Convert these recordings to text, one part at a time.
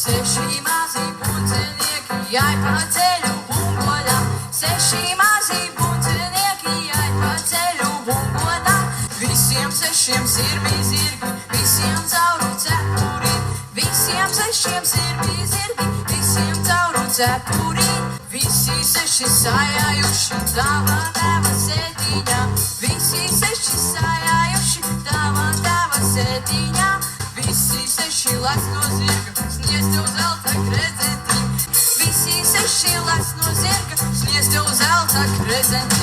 Seši mazi puncinieki, jai pa ceļu bungodā. Seši mazi puncinieki, jai pa ceļu bungodā. Visiem sešiem sirmi zirgi, visiem cauru cepurī. Visiem sešiem sirmi zirgi, visiem cauru cepurī. Visi seši sajājuši tava tēva sēdiņā. Visi seši sajājuši tava tēva sēdiņā. Visi seši las no zirga, sniedz tev zelta kredzenti. Visi seši las no zirga, sniedz tev zelta kredzenti.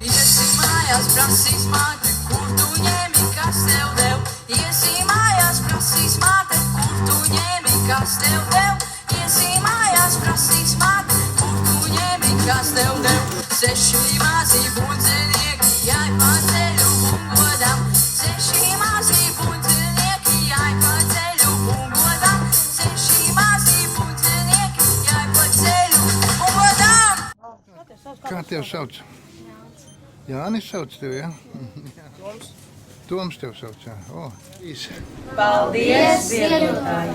Iesi mājās, prasīs māte, kur tu ņēmi, kas tev dev. Iesi mājās, prasīs māte, kur tu ņēmi, kas tev dev. Iesi mājās, prasīs māte, kur tu ņēmi, kas tev dev. Seši mazi bundzenieki, jai pa ceļu bungodām. Seši mazi bundzenieki, jai pa ceļu bungodām. Seši mazi bundzenieki, jai pa ceļu bungodām. Kā tev sauc? Jānis sauc tevi, ja? Toms tev sauc, jā. Īsi. Paldies, ziedotāji!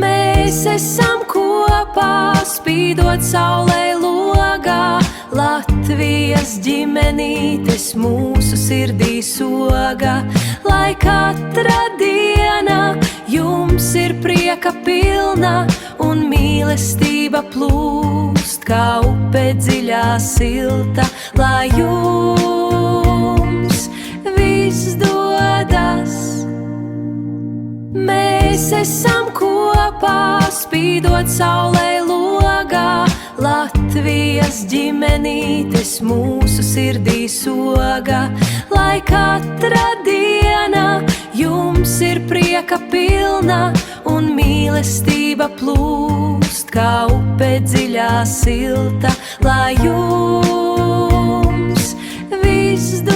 Mēs esam kopā, spīdot saulē logā. Latvijas ģimenītes mūsu sirdī soga. Lai katra diena jums ir prieka pilna un mīlestība plūst, kā upe dziļā silta. Lai jums viss dodas. Mēs esam kopā, spīdot saulē logā. Latvijas ģimenītes mūsu sirdī soga. Lai katra diena jums ir prieka pilna un mīlestība plūst, kā upe dziļā silta. Lai jums viss